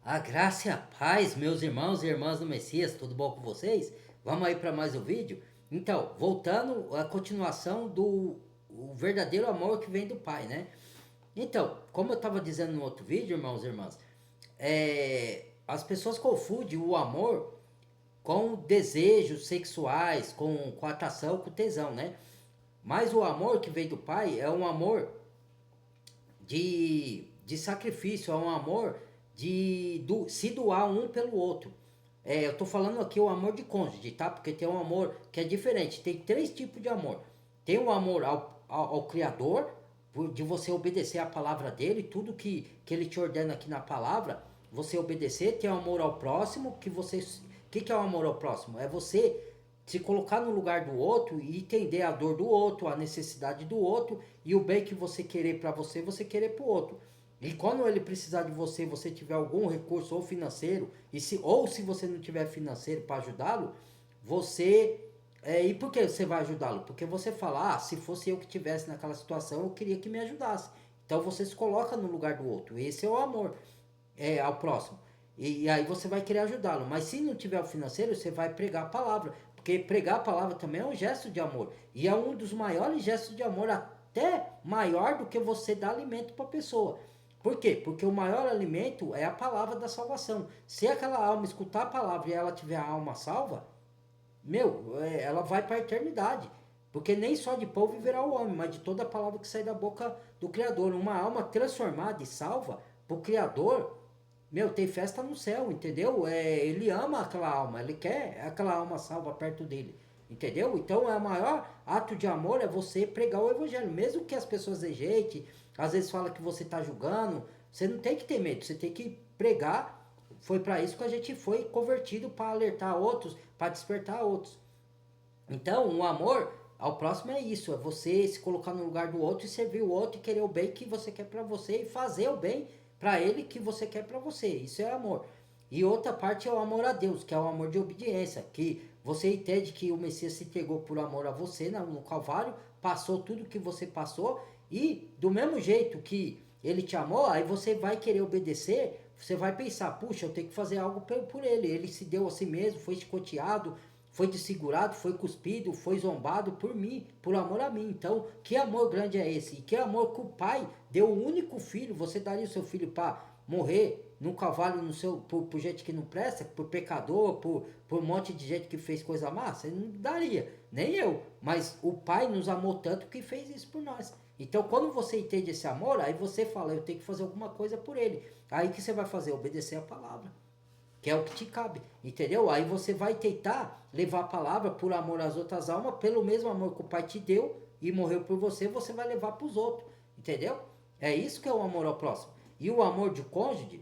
A graça e a paz, meus irmãos e irmãs do Messias, tudo bom com vocês? Vamos aí para mais um vídeo? Então, voltando à continuação do o verdadeiro amor que vem do Pai, né? Então, como eu estava dizendo no outro vídeo, irmãos e irmãs, as pessoas confundem o amor com desejos sexuais, com atração, com tesão, né? Mas o amor que vem do Pai é um amor de sacrifício, é um amor se doar um pelo outro. Eu tô falando aqui o amor de cônjuge, tá? Porque tem um amor que é diferente. Tem três tipos de amor. Tem o amor ao Criador, de você obedecer a palavra dele, tudo que ele te ordena aqui na palavra, você obedecer. Tem o amor ao próximo, que você. Que é o amor ao próximo? É você se colocar no lugar do outro e entender a dor do outro, a necessidade do outro e o bem que você querer para você, você querer para o outro. E quando ele precisar de você, você tiver algum recurso ou financeiro, ou se você não tiver financeiro para ajudá-lo, você. E por que você vai ajudá-lo? Porque você fala, se fosse eu que tivesse naquela situação, eu queria que me ajudasse. Então você se coloca no lugar do outro. Esse é o amor ao próximo. E aí você vai querer ajudá-lo. Mas se não tiver o financeiro, você vai pregar a palavra. Porque pregar a palavra também é um gesto de amor. E é um dos maiores gestos de amor, até maior do que você dar alimento para a pessoa. Por quê? Porque o maior alimento é a palavra da salvação. Se aquela alma escutar a palavra e ela tiver a alma salva, ela vai para a eternidade. Porque nem só de pão viverá o homem, mas de toda a palavra que sai da boca do Criador. Uma alma transformada e salva para o Criador, tem festa no céu, entendeu? Ele ama aquela alma, ele quer aquela alma salva perto dele, entendeu? Então, o maior ato de amor é você pregar o evangelho, mesmo que as pessoas rejeitem, às vezes fala que você está julgando, você não tem que ter medo, você tem que pregar. Foi para isso que a gente foi convertido, para alertar outros, para despertar outros. Então, o amor ao próximo é isso, é você se colocar no lugar do outro e servir o outro e querer o bem que você quer para você e fazer o bem para ele que você quer para você. Isso é amor. E outra parte é o amor a Deus, que é o amor de obediência, que você entende que o Messias se entregou por amor a você no Calvário, passou tudo que você passou e do mesmo jeito que ele te amou, aí você vai querer obedecer, você vai pensar, puxa, eu tenho que fazer algo por ele. Ele se deu a si mesmo, foi chicoteado, foi desfigurado, foi cuspido, foi zombado por mim, por amor a mim. Então, que amor grande é esse? E que amor que o pai deu o único filho, você daria o seu filho para morrer num cavalo no seu, por gente que não presta, por pecador, por um monte de gente que fez coisa má? Você não daria, nem eu. Mas o pai nos amou tanto que fez isso por nós. Então, quando você entende esse amor, aí você fala, eu tenho que fazer alguma coisa por ele. Aí que você vai fazer? Obedecer a palavra, que é o que te cabe, entendeu? Aí você vai tentar levar a palavra por amor às outras almas, pelo mesmo amor que o Pai te deu e morreu por você, você vai levar para os outros, entendeu? É isso que é o amor ao próximo. E o amor de cônjuge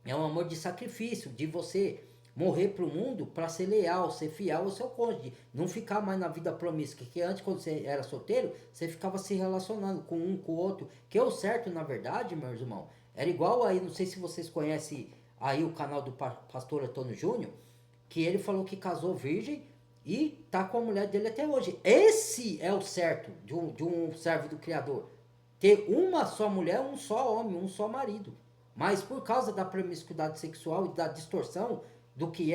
é um amor de sacrifício, de você morrer para o mundo para ser leal, ser fiel ao seu cônjuge, não ficar mais na vida promíscua, que antes quando você era solteiro, você ficava se relacionando com um, com o outro, que é o certo na verdade, meus irmãos, era igual aí, não sei se vocês conhecem aí o canal do pastor Antônio Júnior, que ele falou que casou virgem e tá com a mulher dele até hoje. Esse é o certo de um servo do Criador. Ter uma só mulher, um só homem, um só marido. Mas por causa da promiscuidade sexual e da distorção do que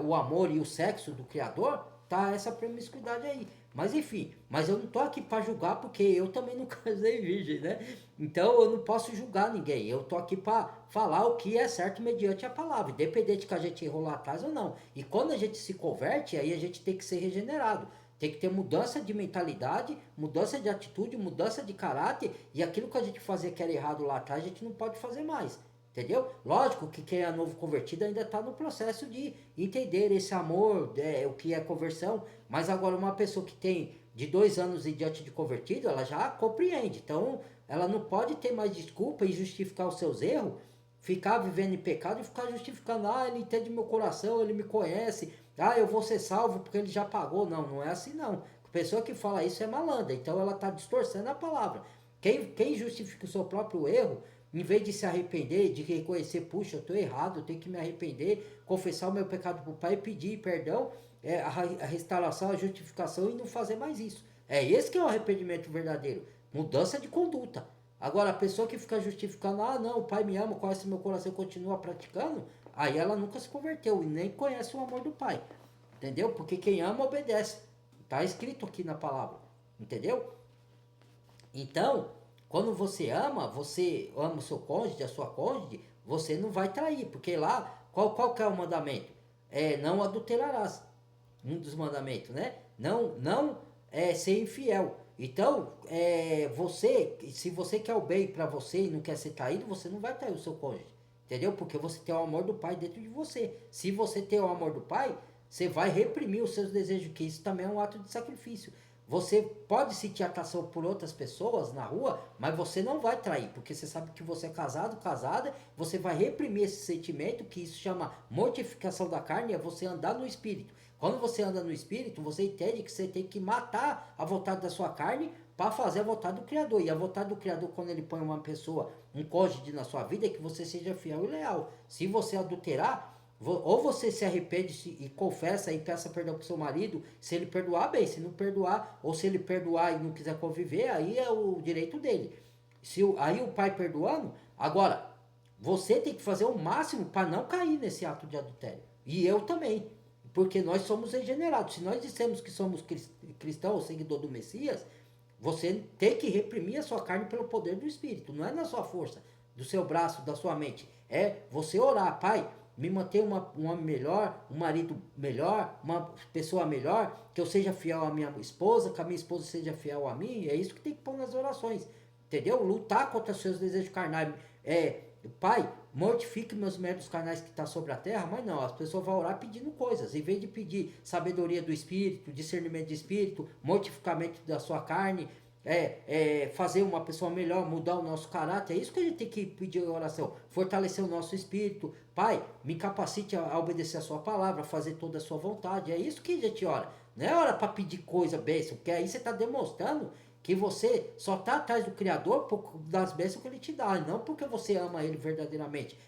o amor e o sexo do Criador, tá essa promiscuidade aí. Mas enfim, mas eu não tô aqui para julgar porque eu também não casei virgem, né? Então eu não posso julgar ninguém. Eu tô aqui para falar o que é certo mediante a palavra, independente que a gente errou lá atrás ou não. E quando a gente se converte, aí a gente tem que ser regenerado. Tem que ter mudança de mentalidade, mudança de atitude, mudança de caráter. E aquilo que a gente fazia que era errado lá atrás, a gente não pode fazer mais. Entendeu? Lógico que quem é novo convertido ainda está no processo de entender esse amor, o que é conversão. Mas agora uma pessoa que tem de 2 anos e diante de convertido, ela já compreende. Então, ela não pode ter mais desculpa e justificar os seus erros, ficar vivendo em pecado e ficar justificando, ele entende meu coração, ele me conhece, eu vou ser salvo porque ele já pagou. Não, não é assim não. A pessoa que fala isso é malandra, então ela está distorcendo a palavra. Quem justifica o seu próprio erro, em vez de se arrepender, de reconhecer, puxa, eu estou errado, eu tenho que me arrepender, confessar o meu pecado para o Pai e pedir perdão, a restauração, a justificação e não fazer mais isso. É esse que é o arrependimento verdadeiro. Mudança de conduta. Agora, a pessoa que fica justificando, ah, não, o pai me ama, conhece meu coração e continua praticando, aí ela nunca se converteu e nem conhece o amor do pai. Entendeu? Porque quem ama obedece. Está escrito aqui na palavra. Entendeu? Então, quando você ama o seu cônjuge, a sua cônjuge, você não vai trair. Porque lá, qual que é o mandamento? É, não adulterarás. Um dos mandamentos, né? Não ser infiel. Então, se você quer o bem para você e não quer ser traído, você não vai trair o seu cônjuge. Entendeu? Porque você tem o amor do pai dentro de você. Se você tem o amor do pai, você vai reprimir os seus desejos, que isso também é um ato de sacrifício. Você pode sentir atração por outras pessoas na rua, mas você não vai trair, porque você sabe que você é casado, casada, você vai reprimir esse sentimento, que isso chama mortificação da carne, é você andar no espírito. Quando você anda no espírito, você entende que você tem que matar a vontade da sua carne para fazer a vontade do Criador. E a vontade do Criador, quando ele põe uma pessoa, um cônjuge na sua vida, é que você seja fiel e leal. Se você adulterar, ou você se arrepende e confessa e peça perdão pro seu marido, se ele perdoar, bem, se não perdoar, ou se ele perdoar e não quiser conviver, aí é o direito dele. Aí o pai perdoando, agora, você tem que fazer o máximo para não cair nesse ato de adultério. E eu também, porque nós somos regenerados. Se nós dissemos que somos cristãos ou seguidor do Messias, você tem que reprimir a sua carne pelo poder do Espírito, não é na sua força, do seu braço, da sua mente. É você orar, Pai, me manter um homem melhor, um marido melhor, uma pessoa melhor, que eu seja fiel à minha esposa, que a minha esposa seja fiel a mim. É isso que tem que pôr nas orações, entendeu? Lutar contra os seus desejos carnais. Pai, mortifique meus métodos carnais que está sobre a terra, mas não, as pessoas vão orar pedindo coisas, em vez de pedir sabedoria do Espírito, discernimento de Espírito, mortificamento da sua carne, fazer uma pessoa melhor, mudar o nosso caráter. É isso que a gente tem que pedir em oração, fortalecer o nosso espírito. Pai, me capacite a obedecer a sua palavra, a fazer toda a sua vontade. É isso que a gente ora. Não é hora para pedir coisa, bênção, porque aí você está demonstrando que você só está atrás do Criador das bênçãos que ele te dá, não porque você ama ele verdadeiramente,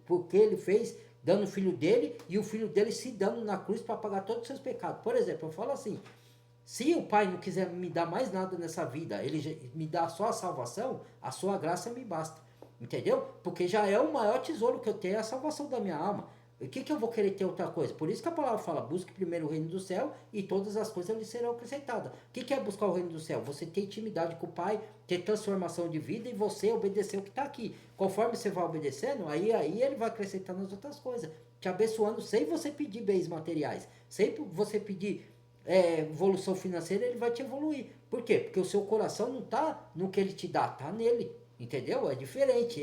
porque ele fez dando o filho dele e o filho dele se dando na cruz para pagar todos os seus pecados. Por exemplo, eu falo assim, se o Pai não quiser me dar mais nada nessa vida, ele me dá só a salvação, a sua graça me basta. Entendeu? Porque já é o maior tesouro que eu tenho, é a salvação da minha alma. O que eu vou querer ter outra coisa? Por isso que a palavra fala, busque primeiro o reino do céu e todas as coisas lhe serão acrescentadas. O que é buscar o reino do céu? Você ter intimidade com o Pai, ter transformação de vida e você obedecer o que está aqui. Conforme você vai obedecendo, aí ele vai acrescentando as outras coisas. Te abençoando sem você pedir bens materiais. Sem você pedir evolução financeira, ele vai te evoluir. Por quê? Porque o seu coração não está no que ele te dá, está nele. Entendeu? É diferente.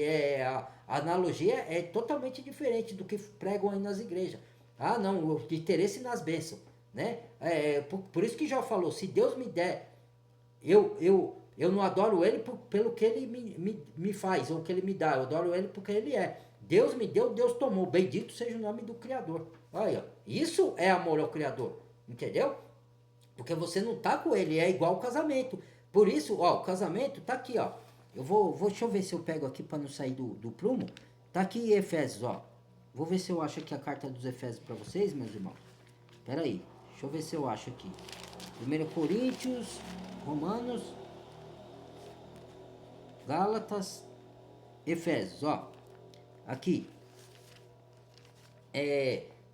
A analogia é totalmente diferente do que pregam aí nas igrejas. Ah, não, o interesse nas bênçãos. Né? Por isso que Jó falou, se Deus me der, eu não adoro ele pelo que ele me faz, ou que ele me dá. Eu adoro ele porque ele é. Deus me deu, Deus tomou. Bendito seja o nome do Criador. Olha, isso é amor ao Criador. Entendeu? Porque você não tá com ele, é igual ao casamento. Por isso, ó, o casamento tá aqui, ó. Deixa eu ver se eu pego aqui para não sair do prumo. Tá aqui Efésios, ó. Vou ver se eu acho aqui a carta dos Efésios para vocês, meus irmãos. Pera aí, deixa eu ver se eu acho aqui. 1 Coríntios, Romanos, Gálatas, Efésios, ó. Aqui.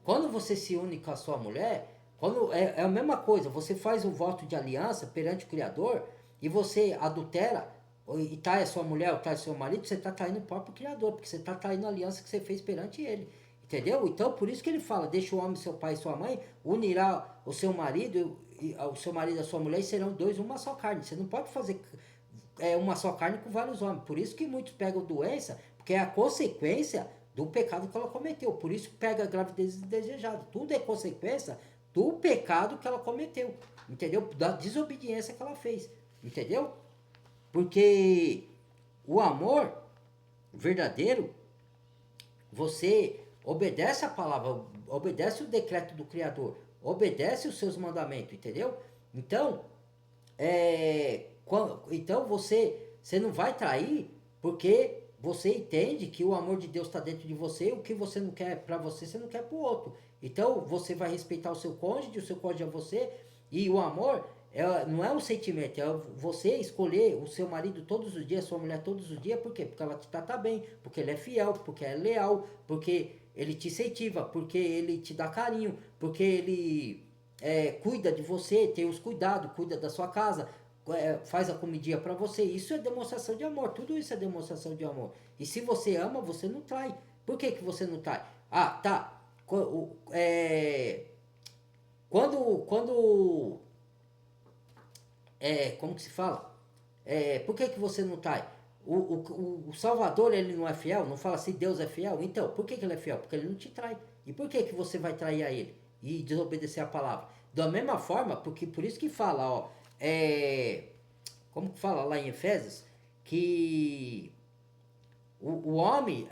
Quando você se une com a sua mulher, é a mesma coisa, você faz um voto de aliança perante o Criador e você adultera e trai a sua mulher ou trai seu marido, você está traindo o próprio Criador, porque você está traindo a aliança que você fez perante ele. Entendeu? Então, por isso que ele fala, deixa o homem, seu pai e sua mãe, unirá o seu marido e a sua mulher e serão dois uma só carne. Você não pode fazer uma só carne com vários homens. Por isso que muitos pegam doença, porque é a consequência do pecado que ela cometeu. Por isso pega a gravidez indesejada. Tudo é consequência do pecado que ela cometeu. Entendeu? Da desobediência que ela fez. Entendeu? Porque o amor verdadeiro, você obedece a palavra, obedece o decreto do Criador, obedece os seus mandamentos, entendeu? Então, você não vai trair porque você entende que o amor de Deus está dentro de você, o que você não quer para você não quer para o outro. Então, você vai respeitar o seu cônjuge é você, e o amor não é um sentimento, é você escolher o seu marido todos os dias, sua mulher todos os dias, por quê? Porque ela te trata bem, porque ele é fiel, porque é leal, porque ele te incentiva, porque ele te dá carinho, porque ele cuida de você, tem os cuidados, cuida da sua casa, faz a comidinha para você. Isso é demonstração de amor, tudo isso é demonstração de amor. E se você ama, você não trai. Por que, que você não trai? Ah, tá. Quando como que se fala? Por que, que você não trai? O Salvador, ele não é fiel? Não fala assim, Deus é fiel? Então, por que, que ele é fiel? Porque ele não te trai. E por que, que você vai trair a ele? E desobedecer a palavra? Da mesma forma, porque por isso que fala, ó, como que fala lá em Efésios? Que o homem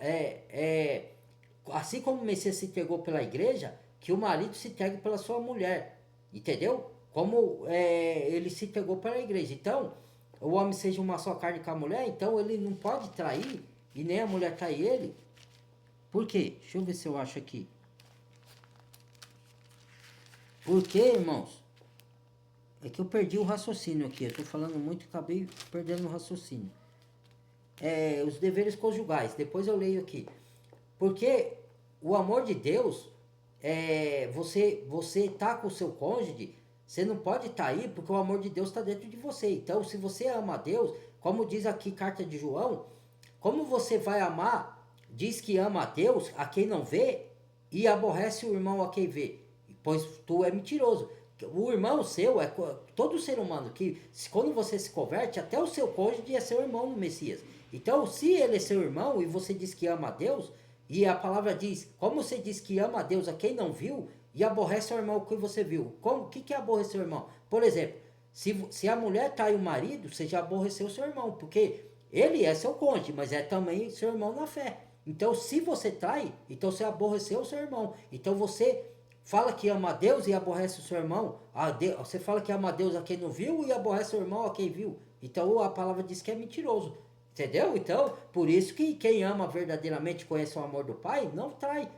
assim como o Messias se entregou pela igreja, que o marido se entregue pela sua mulher. Entendeu? Como ele se entregou pela igreja. Então, o homem seja uma só carne com a mulher, então ele não pode trair, e nem a mulher trair ele. Por quê? Deixa eu ver se eu acho aqui. Por quê, irmãos? É que eu perdi o raciocínio aqui. Eu tô falando muito e acabei perdendo o raciocínio. Os deveres conjugais. Depois eu leio aqui. Porque o amor de Deus, você tá com o seu cônjuge, você não pode estar aí porque o amor de Deus está dentro de você. Então, se você ama a Deus, como diz aqui carta de João, como você vai amar, diz que ama a Deus a quem não vê e aborrece o irmão a quem vê, pois tu é mentiroso. O irmão seu todo ser humano que quando você se converte, até o seu cônjuge é seu irmão no Messias. Então, se ele é seu irmão e você diz que ama a Deus, e a palavra diz, como você diz que ama a Deus a quem não viu, e aborrece o irmão que você viu. O que é aborrecer o irmão? Por exemplo, se a mulher trai o marido, você já aborreceu o seu irmão, porque ele é seu cônjuge, mas é também seu irmão na fé. Então, se você trai, então você aborreceu o seu irmão. Então, você fala que ama a Deus e aborrece o seu irmão. Você fala que ama a Deus a quem não viu e aborrece o irmão a quem viu. Então, a palavra diz que é mentiroso. Entendeu? Então, por isso que quem ama verdadeiramente conhece o amor do Pai, não trai.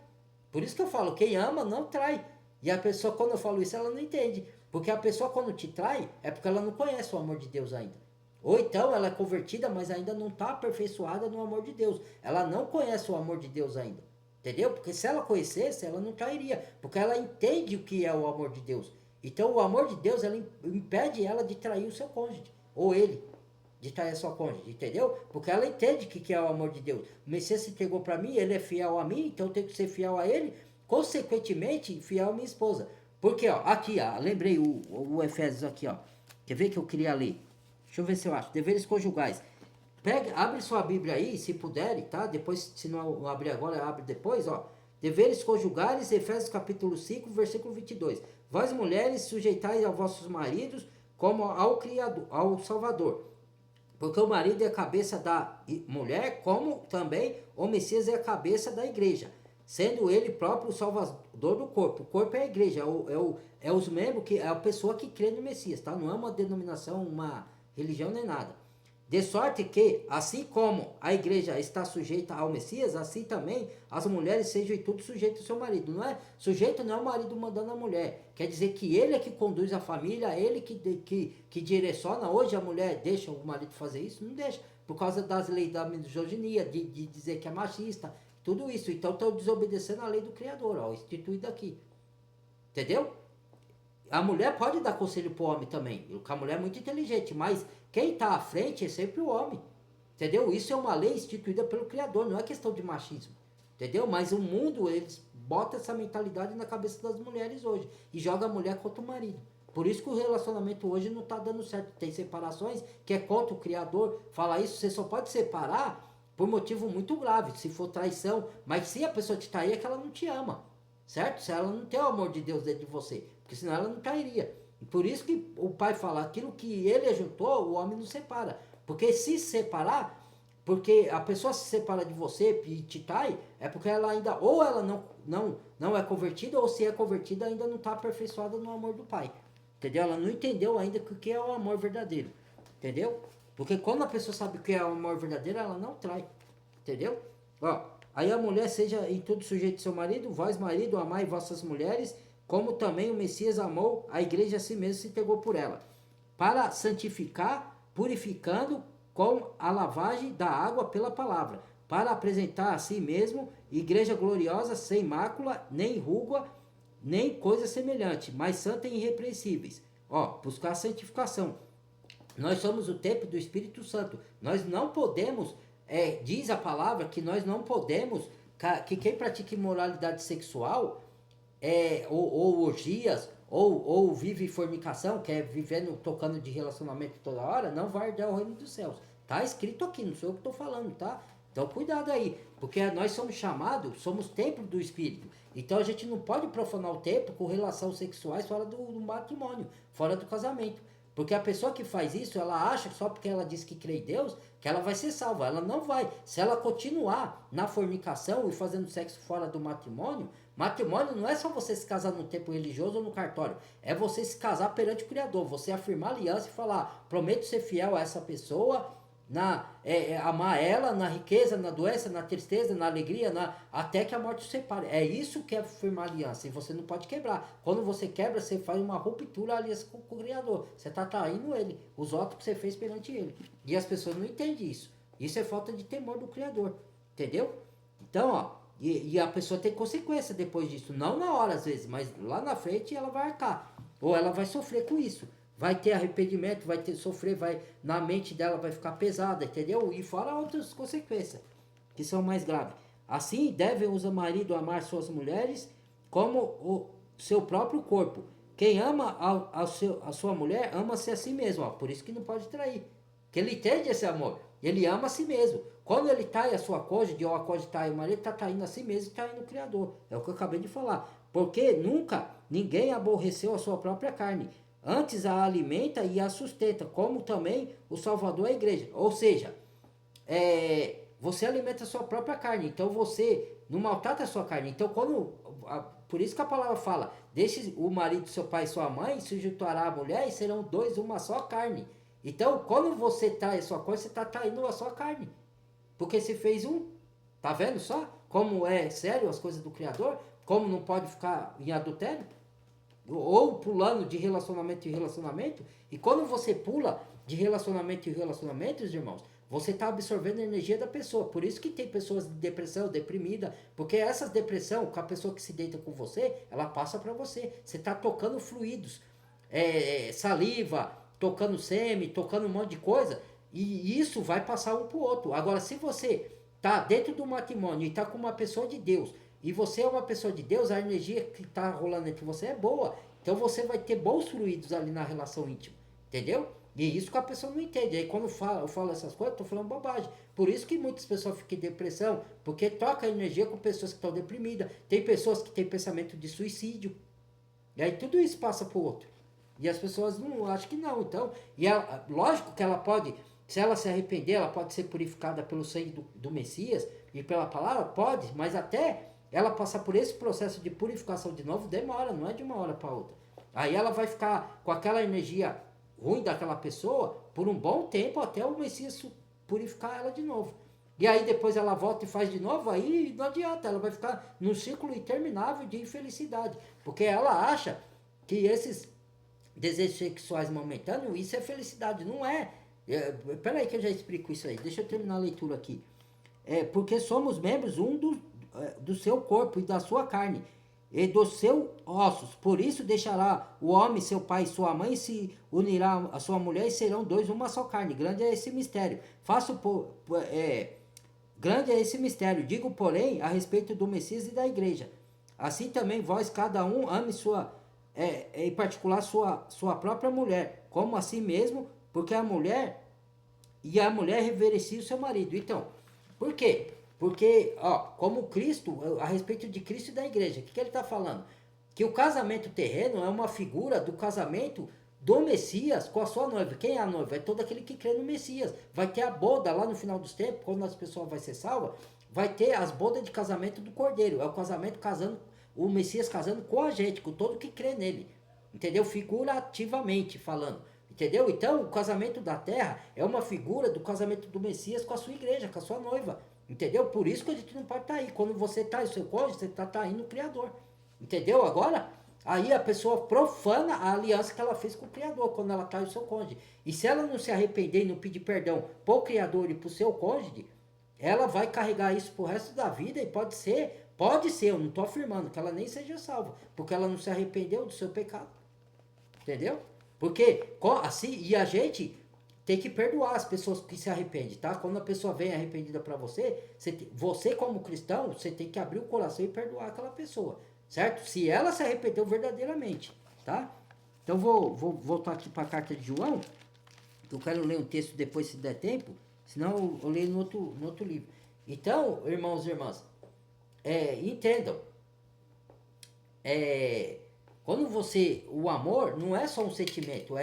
Por isso que eu falo, quem ama não trai. E a pessoa, quando eu falo isso, ela não entende. Porque a pessoa, quando te trai, é porque ela não conhece o amor de Deus ainda. Ou então ela é convertida, mas ainda não está aperfeiçoada no amor de Deus. Ela não conhece o amor de Deus ainda. Entendeu? Porque se ela conhecesse, ela não trairia. Porque ela entende o que é o amor de Deus. Então o amor de Deus, ela impede ela de trair o seu cônjuge. Ou ele de trair a sua cônjuge, entendeu? Porque ela entende que é o amor de Deus. O Messias se entregou para mim, ele é fiel a mim, então eu tenho que ser fiel a ele, consequentemente, fiel à minha esposa. Porque, ó, aqui, ó, lembrei o Efésios aqui, ó. Quer ver que eu queria ler? Deixa eu ver se eu acho. Deveres conjugais. Abre sua Bíblia aí, se puder, tá? Depois, se não abrir agora, abre depois, ó. Deveres conjugais, Efésios capítulo 5, versículo 22. Vós, mulheres, sujeitais aos vossos maridos como ao Criador, ao Salvador. Porque o marido é a cabeça da mulher, como também o Messias é a cabeça da igreja, sendo ele próprio o salvador do corpo. O corpo é a igreja, é os membros, é a pessoa que crê no Messias, tá? Não é uma denominação, uma religião nem nada. De sorte que, assim como a igreja está sujeita ao Messias, assim também as mulheres sejam em tudo sujeitas ao seu marido. Não é sujeito, não é o marido mandando a mulher. Quer dizer que ele é que conduz a família, ele que direciona. Hoje a mulher deixa o marido fazer isso? Não deixa. Por causa das leis da misoginia, de dizer que é machista, tudo isso. Então estão desobedecendo a lei do Criador, ó, instituída aqui. Entendeu? A mulher pode dar conselho pro homem também, porque a mulher é muito inteligente, mas quem está à frente é sempre o homem. Entendeu? Isso é uma lei instituída pelo Criador, não é questão de machismo. Entendeu? Mas o mundo, eles botam essa mentalidade na cabeça das mulheres hoje e joga a mulher contra o marido. Por isso que o relacionamento hoje não está dando certo. Tem separações que é contra o Criador. Fala isso, você só pode separar por motivo muito grave, se for traição. Mas se a pessoa te trair é que ela não te ama. Certo? Se ela não tem o amor de Deus dentro de você. Porque senão ela não trairia. Por isso que o pai fala, aquilo que ele ajuntou, o homem não separa. Porque se separar, porque a pessoa se separa de você e te trai, é porque ela ainda, ou ela não é convertida, ou se é convertida ainda não está aperfeiçoada no amor do pai. Entendeu? Ela não entendeu ainda o que é o amor verdadeiro. Entendeu? Porque quando a pessoa sabe o que é o amor verdadeiro, ela não trai. Entendeu? Ó, aí a mulher seja em tudo sujeito ao seu marido, vós marido, amai vossas mulheres, como também o Messias amou a igreja a si mesmo e se entregou por ela. para santificar, purificando com a lavagem da água pela palavra, para apresentar a si mesmo igreja gloriosa, sem mácula, nem ruga, nem coisa semelhante, mas santa e irrepreensíveis. Ó, buscar a santificação. Nós somos o templo do Espírito Santo. Nós não podemos, diz a palavra que nós não podemos, que quem pratica imoralidade sexual, ou orgias, ou vive fornicação, que é vivendo, tocando de relacionamento toda hora, não vai herdar o reino dos céus. Tá escrito aqui, não sou eu que estou falando, tá? Então cuidado aí, porque nós somos chamados, somos templo do Espírito. Então a gente não pode profanar o templo com relações sexuais fora do matrimônio, fora do casamento. Porque a pessoa que faz isso, ela acha que só porque ela diz que crê em Deus, que ela vai ser salva. Ela não vai. Se ela continuar na fornicação e fazendo sexo fora do matrimônio, matrimônio não é só você se casar no templo religioso ou no cartório. É você se casar perante o Criador. Você afirmar aliança e falar, prometo ser fiel a essa pessoa, amar ela na riqueza, na doença, na tristeza, na alegria, até que a morte o separe. É isso que é firmar aliança, e você não pode quebrar. Quando você quebra, você faz uma ruptura, aliança com o Criador. Você está traindo ele, os votos que você fez perante ele. E as pessoas não entendem isso. Isso é falta de temor do Criador, entendeu? Então, ó, e a pessoa tem consequência depois disso, não na hora às vezes, mas lá na frente ela vai arcar, ou ela vai sofrer com isso. Vai ter arrependimento, vai ter sofrer, na mente dela vai ficar pesada, entendeu? E fora outras consequências, que são mais graves. Assim, devem os maridos amar suas mulheres como o seu próprio corpo. Quem ama a sua mulher, ama-se a si mesmo. Ó, por isso que não pode trair. Que ele entende esse amor. Ele ama a si mesmo. Quando ele trai a sua cônjuge, ou a cônjuge trai o marido, está traindo a si mesmo e traindo o Criador. É o que eu acabei de falar. Porque nunca ninguém aborreceu a sua própria carne. Antes a alimenta e a sustenta, como também o Salvador é a igreja. Ou seja, você alimenta a sua própria carne, então você não maltrata a sua carne. Então, por isso que a palavra fala, deixe o marido, seu pai e sua mãe, se juntará a mulher e serão dois, uma só carne. Então, quando você trai a sua coisa, você está traindo a sua carne. Porque você fez um. Tá vendo só? Como é sério as coisas do Criador? Como não pode ficar em adultério? Ou pulando de relacionamento em relacionamento. E quando você pula de relacionamento em relacionamento, irmãos, você está absorvendo a energia da pessoa. Por isso que tem pessoas de depressão, deprimida, porque essas depressão, com a pessoa que se deita com você, ela passa para você. Você está tocando fluidos, saliva, tocando sêmen, tocando um monte de coisa, e isso vai passar um para o outro. Agora, se você está dentro do matrimônio e está com uma pessoa de Deus, e você é uma pessoa de Deus, a energia que está rolando entre você é boa. Então você vai ter bons fluidos ali na relação íntima. Entendeu? E isso que a pessoa não entende. Aí quando eu falo essas coisas, eu estou falando bobagem. Por isso que muitas pessoas ficam em depressão, porque troca energia com pessoas que estão deprimidas. Tem pessoas que têm pensamento de suicídio. E aí tudo isso passa para o outro. E as pessoas não acham que não. Então, lógico que ela pode, se ela se arrepender, ela pode ser purificada pelo sangue do Messias e pela palavra, pode, mas até ela passar por esse processo de purificação de novo, demora, não é de uma hora para outra. Aí ela vai ficar com aquela energia ruim daquela pessoa por um bom tempo, até o Messias purificar ela de novo. E aí depois ela volta e faz de novo, aí não adianta, ela vai ficar num ciclo interminável de infelicidade. Porque ela acha que esses desejos sexuais momentâneos, isso é felicidade, não é. Peraí que eu já explico isso aí, deixa eu terminar a leitura aqui. Porque somos membros do seu corpo e da sua carne, e dos seus ossos. Por isso deixará o homem, seu pai e sua mãe, se unirá a sua mulher e serão dois, uma só carne. Grande é esse mistério. Grande é esse mistério. Digo, porém, a respeito do Messias e da igreja. Assim também vós, cada um, ame em particular sua própria mulher, como a si mesmo, porque a mulher reverencia o seu marido. Então, por quê? Porque, como Cristo, a respeito de Cristo e da igreja, o que ele está falando? Que o casamento terreno é uma figura do casamento do Messias com a sua noiva. Quem é a noiva? É todo aquele que crê no Messias. Vai ter a boda lá no final dos tempos, quando as pessoas vão ser salvas, vai ter as bodas de casamento do Cordeiro. É o casamento casando, o Messias casando com a gente, com todo que crê nele. Entendeu? Figurativamente falando. Entendeu? Então, o casamento da terra é uma figura do casamento do Messias com a sua igreja, com a sua noiva. Entendeu? Por isso que a gente não pode estar aí. Quando você está em seu cônjuge, você está indo no Criador. Entendeu? Agora, Aí a pessoa profana a aliança que ela fez com o Criador, quando ela trai o seu cônjuge. E se ela não se arrepender e não pedir perdão pro Criador e pro seu cônjuge, ela vai carregar isso pro resto da vida e pode ser, eu não estou afirmando que ela nem seja salva, porque ela não se arrependeu do seu pecado. Entendeu? Porque assim, e a gente tem que perdoar as pessoas que se arrependem, tá? Quando a pessoa vem arrependida para você como cristão, você tem que abrir o coração e perdoar aquela pessoa, certo? Se ela se arrependeu verdadeiramente, tá? Então vou voltar aqui para a carta de João, que eu quero ler um texto depois se der tempo, senão eu leio no outro livro. Então, irmãos e irmãs, entendam, quando o amor não é só um sentimento,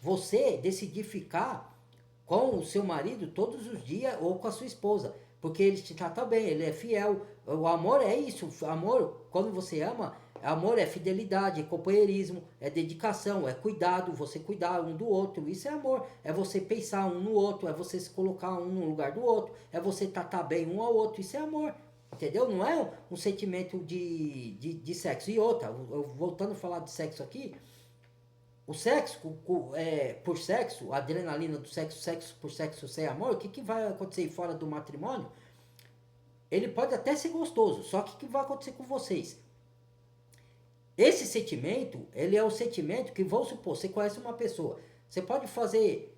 você decidir ficar com o seu marido todos os dias ou com a sua esposa, porque ele te trata bem, ele é fiel. O amor é isso, amor, quando você ama, amor é fidelidade, é companheirismo, é dedicação, é cuidado, você cuidar um do outro, isso é amor, é você pensar um no outro, é você se colocar um no lugar do outro, é você tratar bem um ao outro, isso é amor. Entendeu? Não é um sentimento de sexo. E outra, voltando a falar de sexo aqui, o sexo, por sexo, a adrenalina do sexo, sexo por sexo sem amor, o que vai acontecer fora do matrimônio? Ele pode até ser gostoso, só que o que vai acontecer com vocês? Esse sentimento, ele é o sentimento que, vamos supor, você conhece uma pessoa, você pode fazer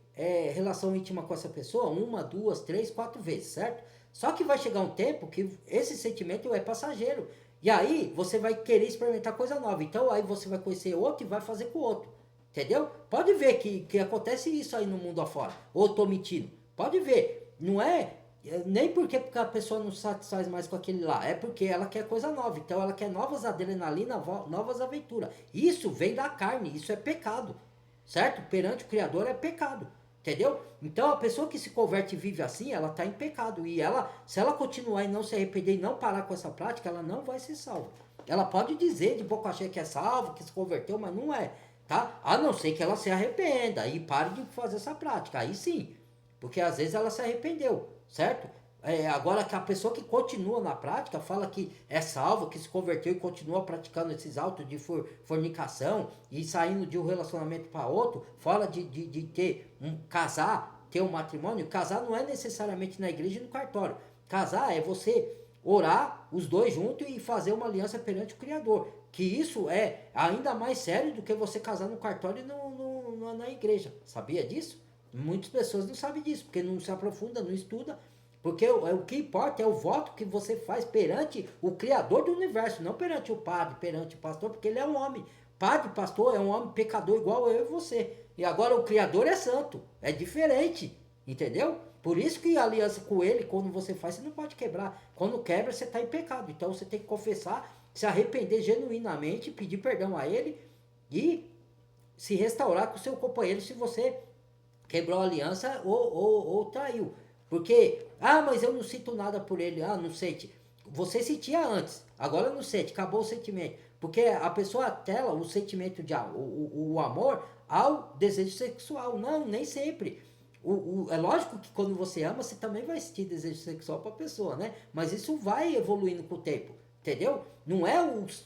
relação íntima com essa pessoa 1, 2, 3, 4 vezes, certo? Só que vai chegar um tempo que esse sentimento é passageiro. E aí você vai querer experimentar coisa nova. Então aí você vai conhecer outro e vai fazer com o outro. Entendeu? Pode ver que acontece isso aí no mundo afora. Ou tô mentindo. Pode ver. Não é nem porque a pessoa não satisfaz mais com aquele lá. É porque ela quer coisa nova. Então ela quer novas adrenalina, novas aventuras. Isso vem da carne. Isso é pecado. Certo? Perante o Criador é pecado. Entendeu? Então a pessoa que se converte e vive assim, ela está em pecado. E se ela continuar e não se arrepender e não parar com essa prática, ela não vai ser salva. Ela pode dizer de boca cheia que é salva, que se converteu, mas não é. Tá? A não ser que ela se arrependa e pare de fazer essa prática. Aí sim. Porque às vezes ela se arrependeu. Certo? Agora que a pessoa que continua na prática fala que é salvo, que se converteu e continua praticando esses autos de fornicação e saindo de um relacionamento para outro, fala de ter casar, ter um matrimônio. Casar não é necessariamente na igreja e no cartório. Casar é você orar os dois juntos e fazer uma aliança perante o Criador. Que isso é ainda mais sério do que você casar no cartório e na igreja. Sabia disso? Muitas pessoas não sabem disso, porque não se aprofunda, não estuda. Porque o que importa é o voto que você faz perante o Criador do universo, não perante o padre, perante o pastor, porque ele é um homem. Padre, pastor, é um homem pecador igual eu e você. E agora o Criador é santo, é diferente, entendeu? Por isso que a aliança com ele, quando você faz, você não pode quebrar. Quando quebra, você está em pecado. Então você tem que confessar, se arrepender genuinamente, pedir perdão a ele e se restaurar com o seu companheiro se você quebrou a aliança ou traiu. Porque, mas eu não sinto nada por ele. Não sente. Você sentia antes, agora não sente, acabou o sentimento. Porque a pessoa atela o sentimento de o amor ao desejo sexual. Não, nem sempre. É lógico que quando você ama, você também vai sentir desejo sexual para a pessoa, né? Mas isso vai evoluindo com o tempo, entendeu? Não é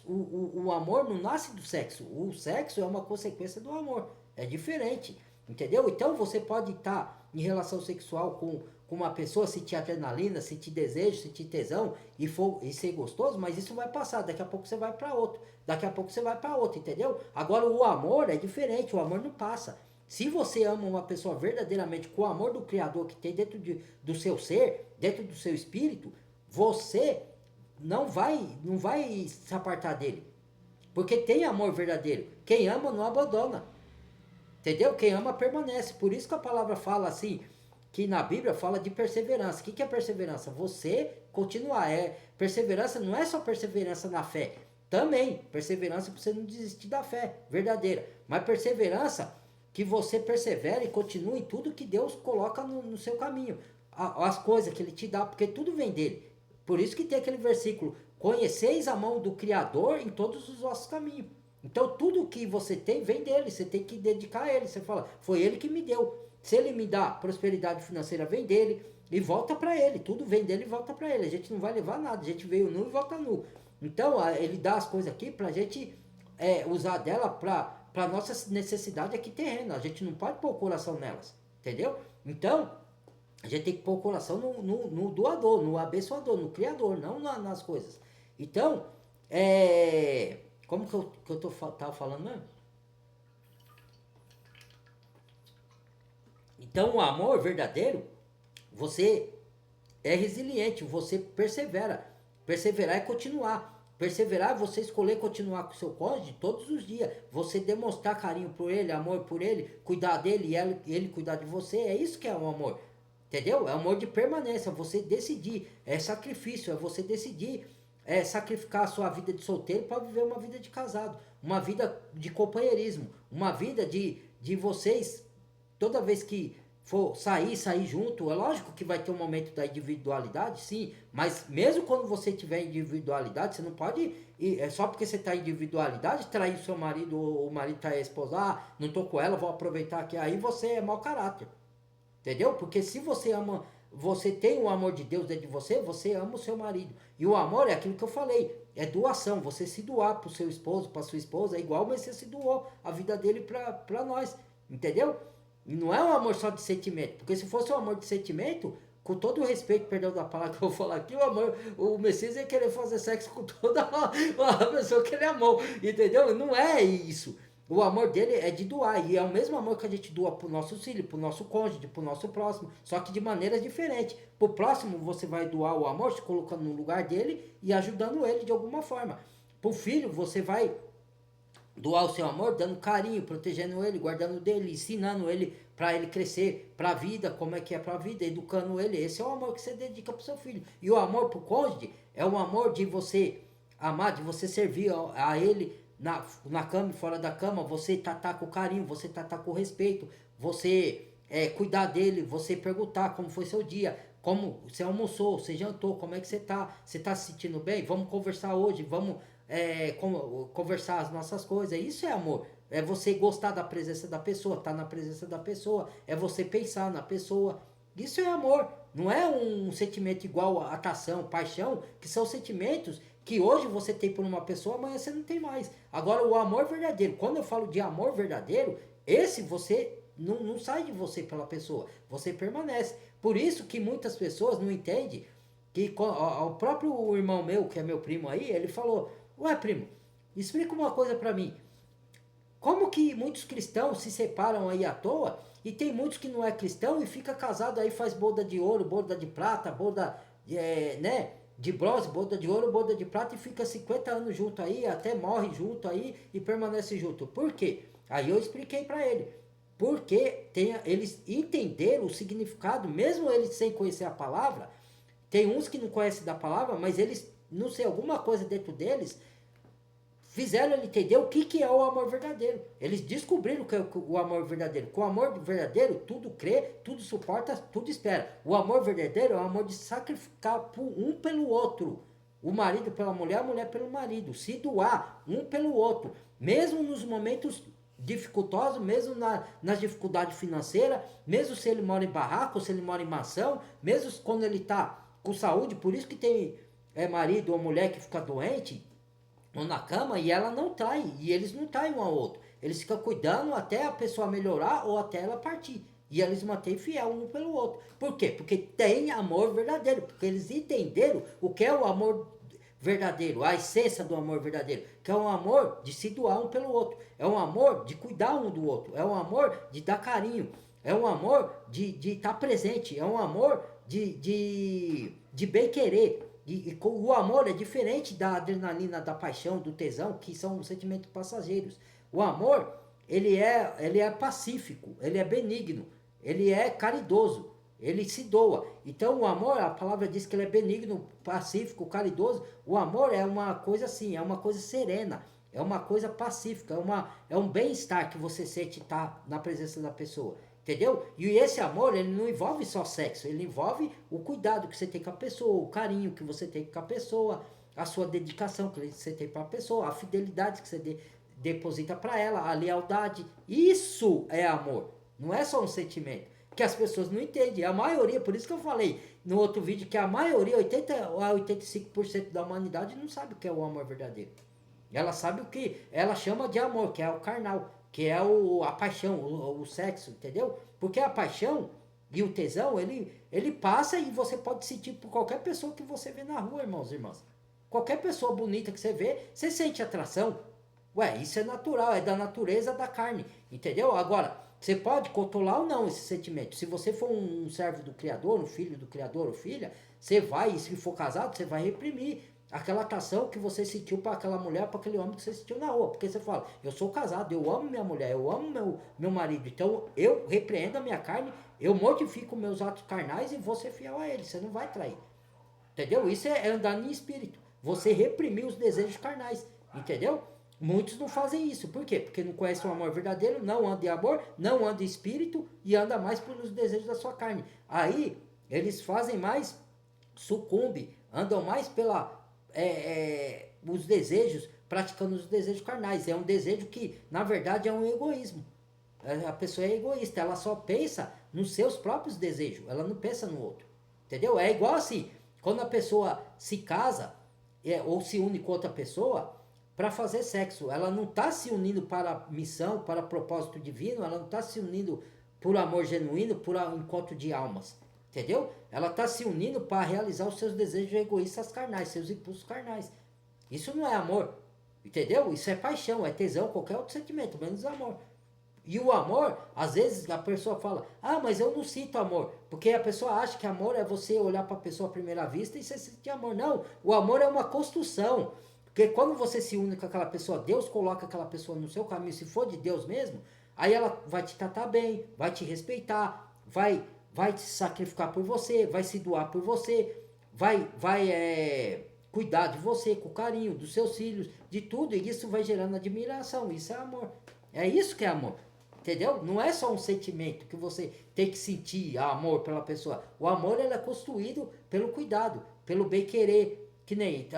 o amor não nasce do sexo. O sexo é uma consequência do amor. É diferente, entendeu? Então você pode estar em relação sexual com uma pessoa, sentir adrenalina, sentir desejo, sentir tesão e ser gostoso, mas isso vai passar. Daqui a pouco você vai para outro. Daqui a pouco você vai para outro, entendeu? Agora o amor é diferente, o amor não passa. Se você ama uma pessoa verdadeiramente com o amor do Criador que tem dentro do seu ser, dentro do seu espírito, você não vai se apartar dele. Porque tem amor verdadeiro. Quem ama não abandona. Entendeu? Quem ama permanece. Por isso que a palavra fala assim, que na Bíblia fala de perseverança. O que é perseverança? Você continuar. Perseverança não é só perseverança na fé. Também perseverança para você não desistir da fé verdadeira. Mas perseverança que você persevere e continue em tudo que Deus coloca no seu caminho. As coisas que Ele te dá, porque tudo vem dele. Por isso que tem aquele versículo, conheceis a mão do Criador em todos os vossos caminhos. Então tudo que você tem vem dele, você tem que dedicar a ele. Você fala, foi ele que me deu. Se ele me dá prosperidade financeira, vem dele e volta para ele. Tudo vem dele e volta para ele. A gente não vai levar nada, a gente veio nu e volta nu. Então ele dá as coisas aqui pra gente usar dela para nossa necessidade aqui terrena. A gente não pode pôr o coração nelas, entendeu? Então, a gente tem que pôr o coração no doador, no abençoador, no criador, não nas coisas. Então, como que eu tava falando mesmo? Então, o amor verdadeiro, você é resiliente, você persevera. Perseverar é continuar. Perseverar é você escolher continuar com o seu cônjuge todos os dias. Você demonstrar carinho por ele, amor por ele, cuidar dele e ele cuidar de você. É isso que é o amor. Entendeu? É amor de permanência. Você decidir. É sacrifício. É você decidir sacrificar a sua vida de solteiro para viver uma vida de casado. Uma vida de companheirismo. Uma vida de vocês, toda vez que for sair junto, é lógico que vai ter um momento da individualidade, sim, mas mesmo quando você tiver individualidade, você não pode, só porque você está em individualidade, trair o seu marido, ou o marido trair a esposa, não tô com ela, vou aproveitar aqui, aí você é mau caráter, entendeu? Porque se você ama, você tem o amor de Deus dentro de você, você ama o seu marido, e o amor é aquilo que eu falei, é doação, você se doar pro seu esposo, pra sua esposa, é igual você se doou a vida dele pra nós, entendeu? E não é um amor só de sentimento, porque se fosse um amor de sentimento, com todo o respeito, perdão da palavra que eu vou falar aqui, o Messias ia querer fazer sexo com toda a pessoa que ele amou, entendeu? Não é isso. O amor dele é de doar, e é o mesmo amor que a gente doa pro nosso filho, pro nosso cônjuge, pro nosso próximo, só que de maneiras diferentes. Pro próximo você vai doar o amor se colocando no lugar dele e ajudando ele de alguma forma. Pro filho você vai doar o seu amor, dando carinho, protegendo ele, guardando dele, ensinando ele para ele crescer, para a vida, como é que é para a vida, educando ele. Esse é o amor que você dedica para o seu filho. E o amor para o cônjuge é o amor de você amar, de você servir a ele na cama e fora da cama, você tratar com carinho, você tratar com respeito, você cuidar dele, você perguntar como foi seu dia, como você almoçou, você jantou, como é que você tá se sentindo bem? Vamos conversar hoje, vamos conversar as nossas coisas. Isso é amor. É você gostar da presença da pessoa, estar na presença da pessoa, é você pensar na pessoa. Isso é amor. Não é um sentimento igual a atração, paixão, que são sentimentos que hoje você tem por uma pessoa, amanhã você não tem mais. Agora, o amor verdadeiro, quando eu falo de amor verdadeiro, esse você não sai de você pela pessoa, você permanece. Por isso que muitas pessoas não entendem que o próprio irmão meu, que é meu primo aí, ele falou: ué, primo, explica uma coisa pra mim. Como que muitos cristãos se separam aí à toa e tem muitos que não é cristão e fica casado aí, faz boda de ouro, boda de prata, boda né, de bronze, boda de ouro, boda de prata e fica 50 anos junto aí, até morre junto aí e permanece junto. Por quê? Aí eu expliquei pra ele. Porque eles entenderam o significado, mesmo eles sem conhecer a palavra. Tem uns que não conhecem da palavra, mas eles, não sei, alguma coisa dentro deles fizeram ele entender o que é o amor verdadeiro. Eles descobriram o que é o amor verdadeiro. Com o amor verdadeiro, tudo crê, tudo suporta, tudo espera. O amor verdadeiro é o amor de sacrificar um pelo outro. O marido pela mulher, a mulher pelo marido. Se doar um pelo outro. Mesmo nos momentos dificultosos, mesmo nas dificuldades financeiras, mesmo se ele mora em barraco, se ele mora em mansão, mesmo quando ele está com saúde. Por isso que tem marido ou mulher que fica doente ou na cama e ela não trai, e eles não traem um ao outro. Eles ficam cuidando até a pessoa melhorar ou até ela partir. E eles mantêm fiel um pelo outro. Por quê? Porque tem amor verdadeiro. Porque eles entenderam o que é o amor verdadeiro, a essência do amor verdadeiro, que é um amor de se doar um pelo outro, é um amor de cuidar um do outro, é um amor de dar carinho, é um amor de estar presente, é um amor de bem querer. E o amor é diferente da adrenalina, da paixão, do tesão, que são sentimentos passageiros. O amor, ele é pacífico, ele é benigno, ele é caridoso, ele se doa. Então o amor, a palavra diz que ele é benigno, pacífico, caridoso. O amor é uma coisa assim, é uma coisa serena, é uma coisa pacífica, é um bem-estar que você sente estar na presença da pessoa. Entendeu? E esse amor, ele não envolve só sexo, ele envolve o cuidado que você tem com a pessoa, o carinho que você tem com a pessoa, a sua dedicação que você tem para a pessoa, a fidelidade que você deposita para ela, a lealdade. Isso é amor, não é só um sentimento, que as pessoas não entendem. A maioria, por isso que eu falei no outro vídeo, que a maioria, 80 a 85% da humanidade não sabe o que é o amor verdadeiro. Ela sabe o que ela chama de amor, que é o carnal, que é a paixão, o sexo, entendeu? Porque a paixão e o tesão, ele passa e você pode sentir por qualquer pessoa que você vê na rua, irmãos e irmãs. Qualquer pessoa bonita que você vê, você sente atração. Ué, isso é natural, é da natureza da carne, entendeu? Agora, você pode controlar ou não esse sentimento. Se você for um servo do Criador, um filho do Criador ou filha, você vai, e se for casado, você vai reprimir aquela atração que você sentiu para aquela mulher, para aquele homem que você sentiu na rua. Porque você fala, eu sou casado, eu amo minha mulher, eu amo meu marido. Então eu repreendo a minha carne, eu mortifico meus atos carnais e vou ser fiel a ele. Você não vai trair. Entendeu? Isso é andar em espírito. Você reprimir os desejos carnais. Entendeu? Muitos não fazem isso. Por quê? Porque não conhecem o amor verdadeiro, não anda em amor, não anda em espírito e anda mais pelos desejos da sua carne. Aí eles fazem mais, sucumbe, andam mais pela os desejos, praticando os desejos carnais. É um desejo que, na verdade, é um egoísmo. A pessoa é egoísta, ela só pensa nos seus próprios desejos, ela não pensa no outro. Entendeu? É igual assim, quando a pessoa se casa ou se une com outra pessoa para fazer sexo, ela não está se unindo para missão, para propósito divino, ela não está se unindo por amor genuíno, por encontro de almas. Entendeu? Ela está se unindo para realizar os seus desejos egoístas carnais, seus impulsos carnais. Isso não é amor. Entendeu? Isso é paixão, é tesão, qualquer outro sentimento, menos amor. E o amor, às vezes a pessoa fala, ah, mas eu não sinto amor. Porque a pessoa acha que amor é você olhar para a pessoa à primeira vista e você sentir amor. Não, o amor é uma construção. Porque quando você se une com aquela pessoa, Deus coloca aquela pessoa no seu caminho, se for de Deus mesmo, aí ela vai te tratar bem, vai te respeitar, vai te sacrificar por você, vai se doar por você, vai cuidar de você com carinho, dos seus filhos, de tudo, e isso vai gerando admiração. Isso é amor. É isso que é amor. Entendeu? Não é só um sentimento que você tem que sentir amor pela pessoa. O amor ele é construído pelo cuidado, pelo bem querer. Que nem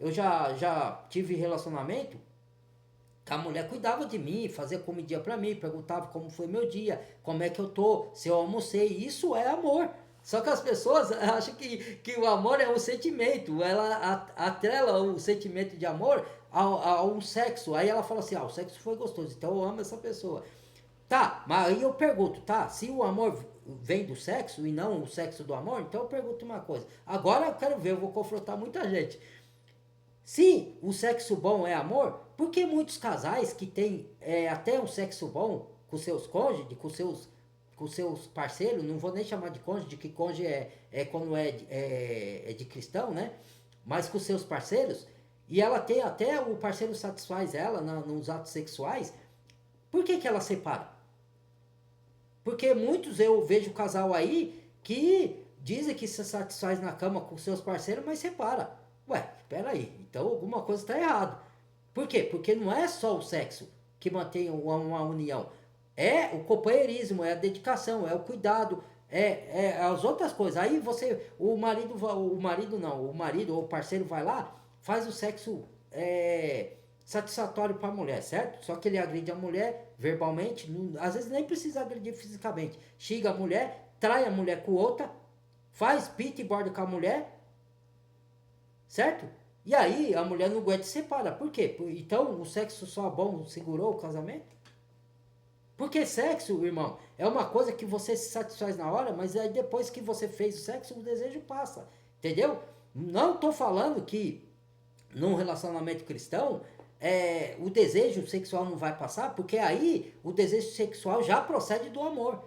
eu já tive relacionamento que a mulher cuidava de mim, fazia comidinha pra mim, perguntava como foi meu dia, como é que eu tô, se eu almocei. Isso é amor. Só que as pessoas acham que o amor é um sentimento. Ela atrela o sentimento de amor a um sexo. Aí ela fala assim, o sexo foi gostoso, então eu amo essa pessoa. Tá, mas aí eu pergunto, tá? Se o amor vem do sexo e não o sexo do amor, então eu pergunto uma coisa. Agora eu quero ver, eu vou confrontar muita gente. Se o sexo bom é amor, por que muitos casais que têm até um sexo bom com seus cônjuges, com seus parceiros, não vou nem chamar de cônjuge, que cônjuge é quando é de cristão, né? Mas com seus parceiros, e ela tem até o parceiro satisfaz ela nos atos sexuais, por que ela separa? Porque muitos eu vejo casal aí que dizem que se satisfaz na cama com seus parceiros, mas separa. Ué, espera aí, então alguma coisa está errada. Por quê? Porque não é só o sexo que mantém uma união. É o companheirismo, é a dedicação, é o cuidado, é as outras coisas. Aí o marido ou o parceiro vai lá, faz o sexo satisfatório para a mulher, certo? Só que ele agride a mulher verbalmente, às vezes nem precisa agredir fisicamente. Xinga a mulher, trai a mulher com outra, faz pita e borda com a mulher, certo? E aí a mulher não aguenta e separa. Por quê? Então o sexo só bom segurou o casamento? Porque sexo, irmão, é uma coisa que você se satisfaz na hora, mas aí depois que você fez o sexo, o desejo passa. Entendeu? Não tô falando que num relacionamento cristão o desejo sexual não vai passar, porque aí o desejo sexual já procede do amor.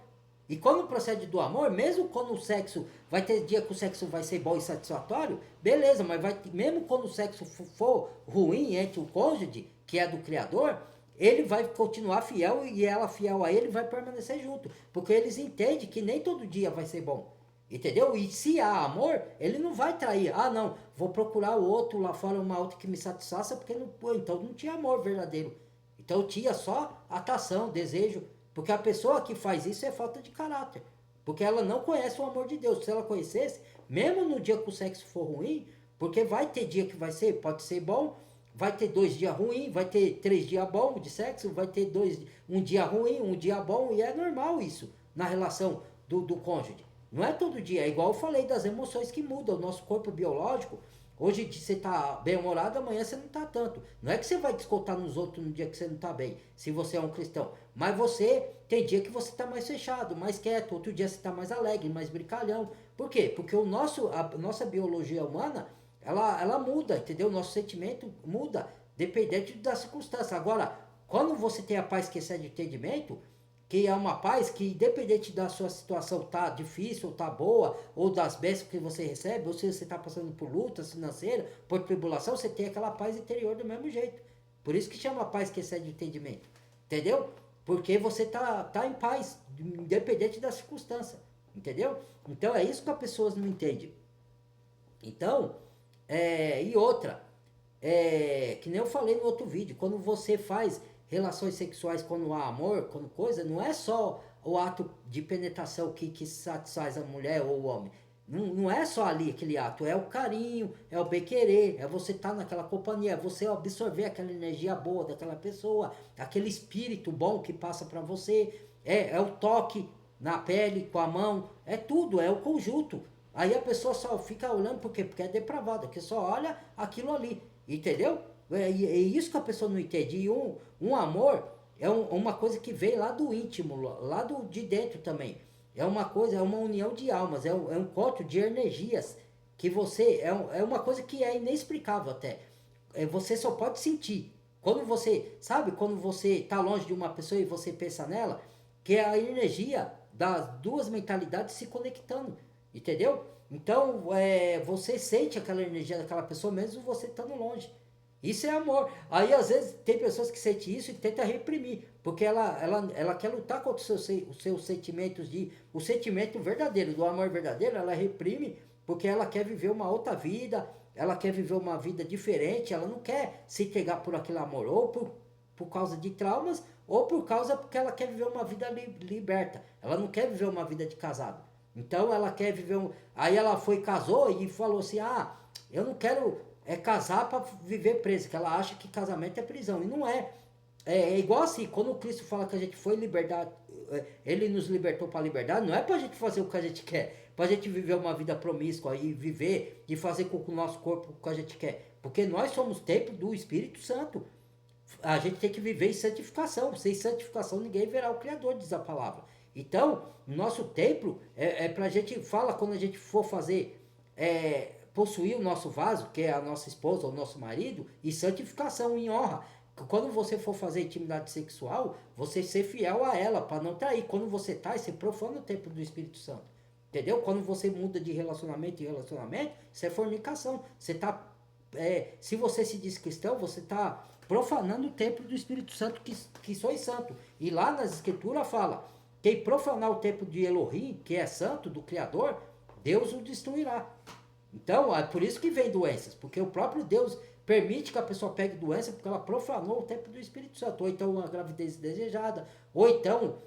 E quando procede do amor, mesmo quando o sexo, vai ter dia que o sexo vai ser bom e satisfatório, beleza, mas mesmo quando o sexo for ruim entre o cônjuge, que é do Criador, ele vai continuar fiel e ela fiel a ele vai permanecer junto. Porque eles entendem que nem todo dia vai ser bom. Entendeu? E se há amor, ele não vai trair. Ah, não, vou procurar o outro lá fora, uma outra que me satisfaça, porque então não tinha amor verdadeiro. Então tinha só atração, desejo. Porque a pessoa que faz isso é falta de caráter. Porque ela não conhece o amor de Deus. Se ela conhecesse, mesmo no dia que o sexo for ruim, porque vai ter dia que pode ser bom, vai ter 2 dias ruins, vai ter 3 dias bons de sexo, vai ter um dia ruim, um dia bom, e é normal isso na relação do cônjuge. Não é todo dia, é igual eu falei das emoções que mudam. O nosso corpo biológico, Hoje você tá bem-humorado, amanhã você não tá tanto. Não é que você vai descontar nos outros no dia que você não tá bem, se você é um cristão. Mas você tem dia que você tá mais fechado, mais quieto, outro dia você tá mais alegre, mais brincalhão. Por quê? Porque a nossa biologia humana, ela muda, entendeu? O nosso sentimento muda, dependente da circunstância. Agora, quando você tem a paz que excede o entendimento, que é uma paz que, independente da sua situação tá difícil, ou tá boa, ou das bênçãos que você recebe, ou se você está passando por luta financeira, por tribulação, você tem aquela paz interior do mesmo jeito. Por isso que chama paz que excede o entendimento. Entendeu? Porque você tá em paz, independente da circunstância. Entendeu? Então é isso que as pessoas não entendem. Então, e outra, que nem eu falei no outro vídeo, quando você faz relações sexuais quando há amor, quando coisa, não é só o ato de penetração que satisfaz a mulher ou o homem. Não é só ali aquele ato, é o carinho, é o bem-querer, é você estar naquela companhia, é você absorver aquela energia boa daquela pessoa, aquele espírito bom que passa para você, é o toque na pele, com a mão, é tudo, é o conjunto. Aí a pessoa só fica olhando por quê? Porque é depravada, que só olha aquilo ali, entendeu? É isso que a pessoa não entende. E um amor uma coisa que vem lá do íntimo, lá de dentro também. É uma coisa, é uma união de almas, é um encontro de energias que você. É uma coisa que é inexplicável até. Você só pode sentir. Quando você. Sabe, quando você está longe de uma pessoa e você pensa nela, que é a energia das duas mentalidades se conectando. Entendeu? Então, você sente aquela energia daquela pessoa mesmo você estando longe. Isso é amor. Aí às vezes tem pessoas que sentem isso e tentam reprimir, porque ela quer lutar contra os seus sentimentos o sentimento verdadeiro, do amor verdadeiro, ela reprime porque ela quer viver uma outra vida, ela quer viver uma vida diferente, ela não quer se entregar por aquele amor, ou por causa de traumas, ou por causa porque ela quer viver uma vida liberta. Ela não quer viver uma vida de casado. Então ela quer viver Aí ela casou e falou assim: "Ah, eu não quero casar para viver preso", que ela acha que casamento é prisão. E não é. É igual assim, quando o Cristo fala que a gente foi liberdade, ele nos libertou para a liberdade, não é para a gente fazer o que a gente quer, para a gente viver uma vida promíscua e viver e fazer com o nosso corpo o que a gente quer. Porque nós somos templo do Espírito Santo. A gente tem que viver em santificação. Sem santificação ninguém verá o Criador, diz a palavra. Então, o nosso templo para a gente, fala quando a gente for fazer, possuir o nosso vaso, que é a nossa esposa ou nosso marido, e santificação em honra. Quando você for fazer intimidade sexual, você ser fiel a ela, para não trair. Quando você trai, você profana o templo do Espírito Santo. Entendeu? Quando você muda de relacionamento em relacionamento, isso é fornicação. Você tá, se você se diz cristão, você está profanando o templo do Espírito Santo, que sois santo. E lá nas escrituras fala: quem profanar o templo de Elohim, que é santo, do Criador, Deus o destruirá. Então, é por isso que vem doenças, porque o próprio Deus permite que a pessoa pegue doença porque ela profanou o templo do Espírito Santo, ou então uma gravidez desejada, ou então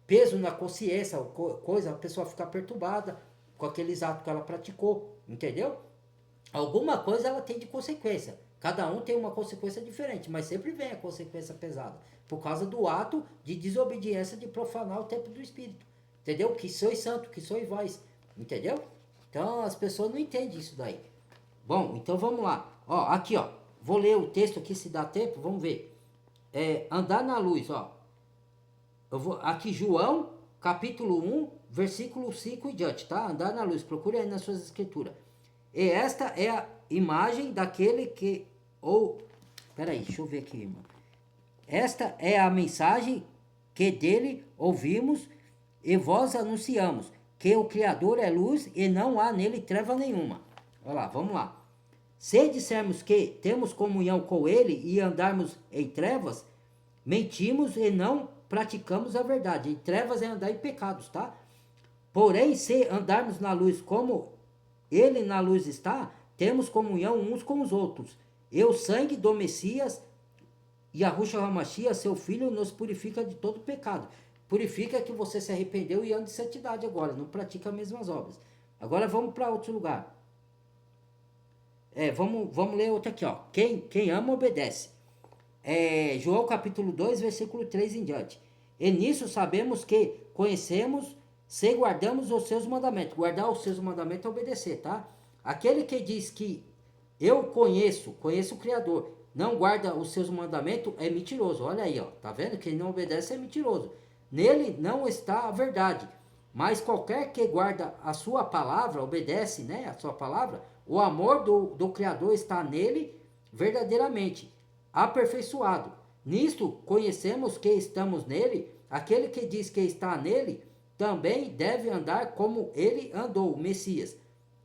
peso na consciência, a pessoa ficar perturbada com aqueles atos que ela praticou, entendeu? Alguma coisa ela tem de consequência. Cada um tem uma consequência diferente, mas sempre vem a consequência pesada, por causa do ato de desobediência de profanar o templo do Espírito. Entendeu? Que sois santo, que sois vós. Entendeu? Então as pessoas não entendem isso daí. Bom, então vamos lá. Ó, aqui, ó. Vou ler o texto aqui se dá tempo, vamos ver. Andar na luz, ó. Aqui João, capítulo 1, versículo 5 e diante, tá? Andar na luz, procure aí nas suas escrituras. E esta é a imagem daquele que... Peraí, deixa eu ver aqui, irmão. Esta é a mensagem que dele ouvimos e vós anunciamos, que o Criador é luz e não há nele treva nenhuma. Olha lá, vamos lá. Se dissermos que temos comunhão com ele e andarmos em trevas, mentimos e não praticamos a verdade. Em trevas é andar em pecados, tá? Porém, se andarmos na luz como ele na luz está, temos comunhão uns com os outros. E o sangue do Messias, Yahushua HaMashiach, seu filho, nos purifica de todo pecado. Purifica que você se arrependeu e anda em santidade agora, não pratica as mesmas obras. Agora vamos para outro lugar. Vamos ler outro aqui, ó. Quem ama, obedece. João capítulo 2, versículo 3 em diante. E nisso sabemos que conhecemos se guardamos os seus mandamentos. Guardar os seus mandamentos é obedecer, tá? Aquele que diz que eu conheço o Criador, não guarda os seus mandamentos, é mentiroso. Olha aí, ó, tá vendo? Quem não obedece é mentiroso. Nele não está a verdade. Mas qualquer que guarda a sua palavra, obedece, né, a sua palavra, o amor do Criador está nele verdadeiramente, aperfeiçoado. Nisto conhecemos que estamos nele. Aquele que diz que está nele, também deve andar como ele andou, o Messias.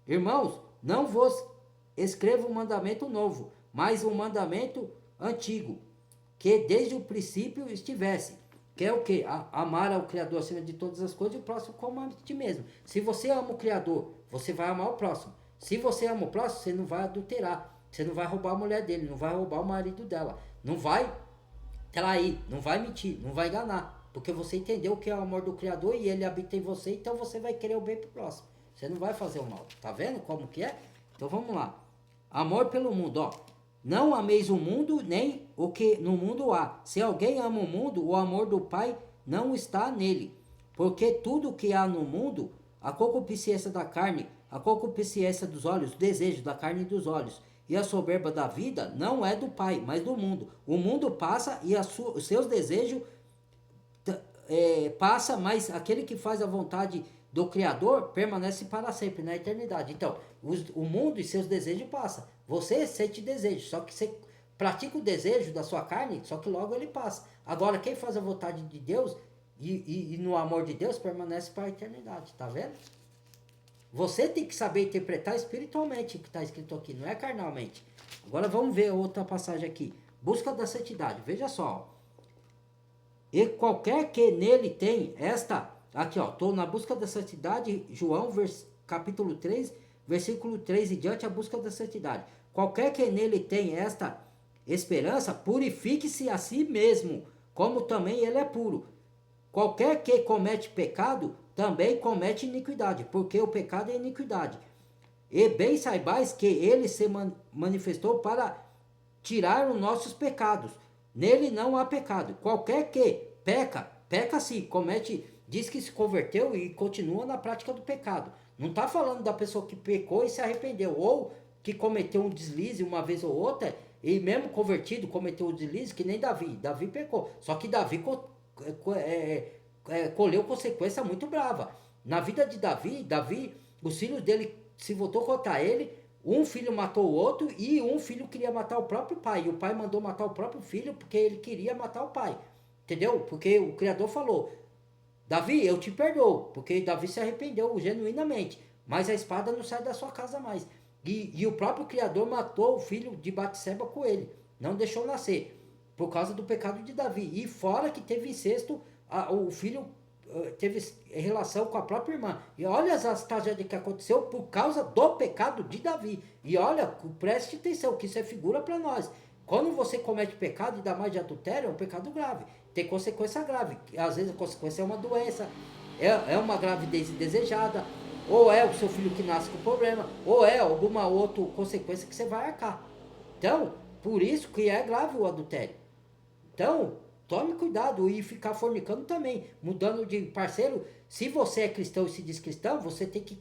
Irmãos, não vos escrevo um mandamento novo, mas um mandamento antigo, que desde o princípio estivesse. Que é o que? Amar ao Criador acima de todas as coisas e o próximo como a ti mesmo. Se você ama o Criador, você vai amar o próximo. Se você ama o próximo, você não vai adulterar. Você não vai roubar a mulher dele, não vai roubar o marido dela. Não vai trair, não vai mentir, não vai enganar. Porque você entendeu o que é o amor do Criador e ele habita em você, então você vai querer o bem pro próximo. Você não vai fazer o mal. Tá vendo como que é? Então vamos lá. Amor pelo mundo, ó. Não ameis o mundo, nem o que no mundo há. Se alguém ama o mundo, o amor do Pai não está nele. Porque tudo que há no mundo, a concupiscência da carne, a concupiscência dos olhos, o desejo da carne e dos olhos, e a soberba da vida, não é do Pai, mas do mundo. O mundo passa e os seus desejos passa, mas aquele que faz a vontade do Criador permanece para sempre, na eternidade. Então, o mundo e seus desejos passam. Você sente desejo, só que você pratica o desejo da sua carne, só que logo ele passa. Agora, quem faz a vontade de Deus e no amor de Deus permanece para a eternidade, tá vendo? Você tem que saber interpretar espiritualmente o que está escrito aqui, não é carnalmente. Agora vamos ver outra passagem aqui. Busca da santidade, veja só. E qualquer que nele tem esta... Aqui, ó, estou na busca da santidade, João, capítulo 3, versículo 3 e diante, a busca da santidade. Qualquer que nele tem esta esperança, purifique-se a si mesmo, como também ele é puro. Qualquer que comete pecado, também comete iniquidade, porque o pecado é iniquidade. E bem saibais que ele se manifestou para tirar os nossos pecados. Nele não há pecado. Qualquer que peca, peca sim, comete, diz que se converteu e continua na prática do pecado. Não está falando da pessoa que pecou e se arrependeu, ou que cometeu um deslize uma vez ou outra, e mesmo convertido cometeu um deslize, que nem Davi. Davi pecou, só que Davi colheu consequência muito brava. Na vida de Davi, os filhos dele se voltou contra ele, um filho matou o outro e um filho queria matar o próprio pai. E o pai mandou matar o próprio filho porque ele queria matar o pai. Entendeu? Porque o Criador falou, Davi, eu te perdoo, porque Davi se arrependeu genuinamente, mas a espada não sai da sua casa mais. E o próprio Criador matou o filho de Batseba com ele, não deixou nascer, por causa do pecado de Davi. E fora que teve incesto, o filho teve relação com a própria irmã. E olha as tragédias que aconteceu por causa do pecado de Davi. E olha, preste atenção, que isso é figura para nós. Quando você comete pecado, ainda mais de adultério, é um pecado grave. Tem consequência grave. Às vezes a consequência é uma doença, é uma gravidez indesejada, ou é o seu filho que nasce com problema, ou é alguma outra consequência que você vai arcar. Então, por isso que é grave o adultério. Então, tome cuidado e ficar fornicando também, mudando de parceiro. Se você é cristão e se diz cristão, você tem que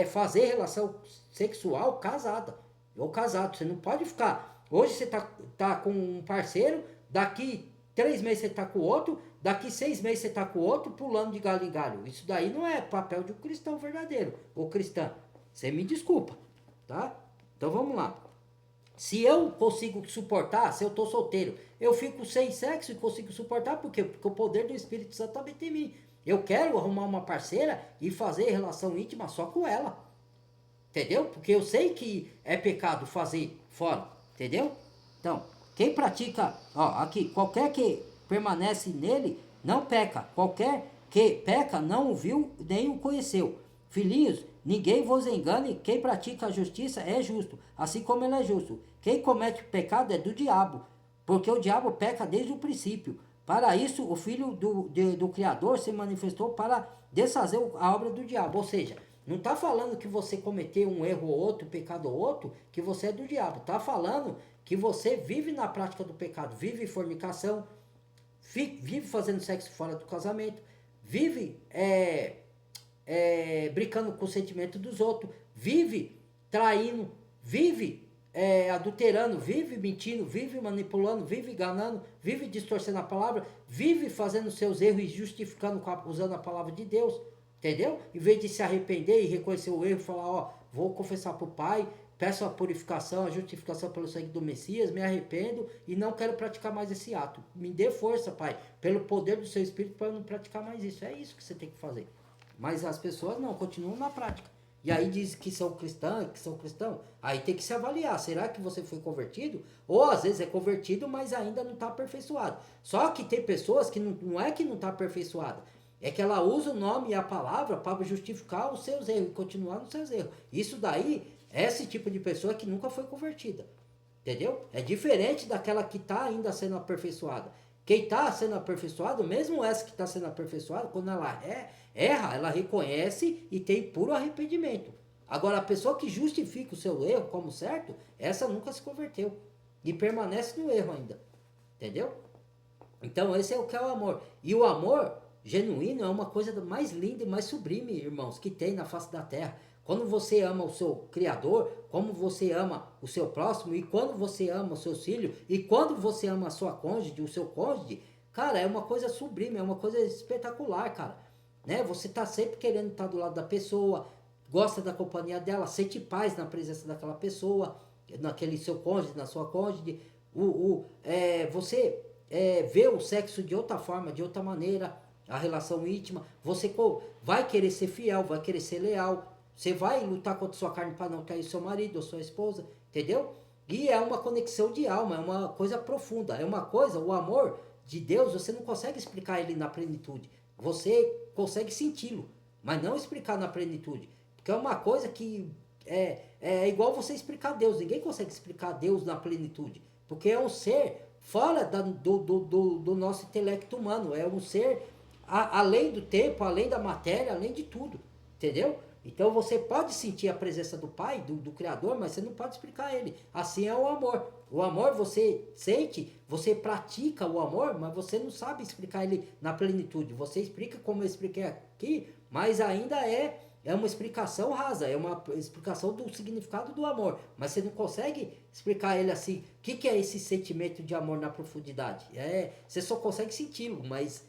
fazer relação sexual casada ou casado. Você não pode ficar. Hoje você tá com um parceiro, daqui 3 meses você tá com o outro, daqui 6 meses você tá com o outro, pulando de galho em galho. Isso daí não é papel de um cristão verdadeiro ou cristã. Você me desculpa, tá? Então vamos lá. Se eu consigo suportar, se eu tô solteiro, eu fico sem sexo e consigo suportar, por quê? Porque o poder do Espírito Santo habita em mim. Eu quero arrumar uma parceira e fazer relação íntima só com ela. Entendeu? Porque eu sei que é pecado fazer fora. Entendeu? Então, quem pratica, ó, aqui, qualquer que permanece nele, não peca. Qualquer que peca, não o viu, nem o conheceu. Filhinhos, ninguém vos engane, quem pratica a justiça é justo, assim como ele é justo. Quem comete pecado é do diabo, porque o diabo peca desde o princípio. Para isso, o Filho do Criador se manifestou para desfazer a obra do diabo. Ou seja, não está falando que você cometeu um erro ou outro, pecado ou outro, que você é do diabo. Está falando que você vive na prática do pecado, vive fornicação, vive fazendo sexo fora do casamento, vive brincando com o sentimento dos outros, vive traindo, vive adulterando, vive mentindo, vive manipulando, vive enganando, vive distorcendo a palavra, vive fazendo seus erros e justificando usando a palavra de Deus, entendeu? Em vez de se arrepender e reconhecer o erro e falar, ó, vou confessar para o Pai, peço a purificação, a justificação pelo sangue do Messias, me arrependo e não quero praticar mais esse ato. Me dê força, Pai, pelo poder do seu Espírito para eu não praticar mais isso. É isso que você tem que fazer. Mas as pessoas não, continuam na prática. E aí diz que são cristãos, aí tem que se avaliar, será que você foi convertido? Ou às vezes é convertido, mas ainda não está aperfeiçoado. Só que tem pessoas que não é que não está aperfeiçoada, é que ela usa o nome e a palavra para justificar os seus erros e continuar nos seus erros. Isso daí, esse tipo de pessoa que nunca foi convertida. Entendeu? É diferente daquela que está ainda sendo aperfeiçoada. Quem está sendo aperfeiçoado, mesmo essa que está sendo aperfeiçoada, quando ela erra, ela reconhece e tem puro arrependimento. Agora, a pessoa que justifica o seu erro como certo, essa nunca se converteu. E permanece no erro ainda. Entendeu? Então, esse é o que é o amor. E o amor genuíno é uma coisa mais linda e mais sublime, irmãos, que tem na face da terra. Quando você ama o seu Criador, como você ama o seu próximo, e quando você ama os seus filhos, e quando você ama a sua cônjuge, o seu cônjuge, cara, é uma coisa sublime, é uma coisa espetacular, cara. Né? Você tá sempre querendo estar do lado da pessoa, gosta da companhia dela, sente paz na presença daquela pessoa, naquele seu cônjuge, na sua cônjuge. Você vê o sexo de outra forma, de outra maneira, a relação íntima. Você vai querer ser fiel, vai querer ser leal. Você vai lutar contra sua carne para não trair seu marido ou sua esposa, entendeu? E é uma conexão de alma, é uma coisa profunda, é uma coisa, o amor de Deus, você não consegue explicar ele na plenitude. Você consegue senti-lo, mas não explicar na plenitude. Porque é uma coisa que é igual você explicar Deus. Ninguém consegue explicar Deus na plenitude. Porque é um ser fora do nosso intelecto humano. É um ser além do tempo, além da matéria, além de tudo. Entendeu? Então você pode sentir a presença do Pai, do Criador, mas você não pode explicar ele. Assim é o amor. O amor você sente, você pratica o amor, mas você não sabe explicar ele na plenitude. Você explica como eu expliquei aqui, mas ainda é uma explicação rasa, é uma explicação do significado do amor. Mas você não consegue explicar ele assim. O que é esse sentimento de amor na profundidade? Você só consegue senti-lo, mas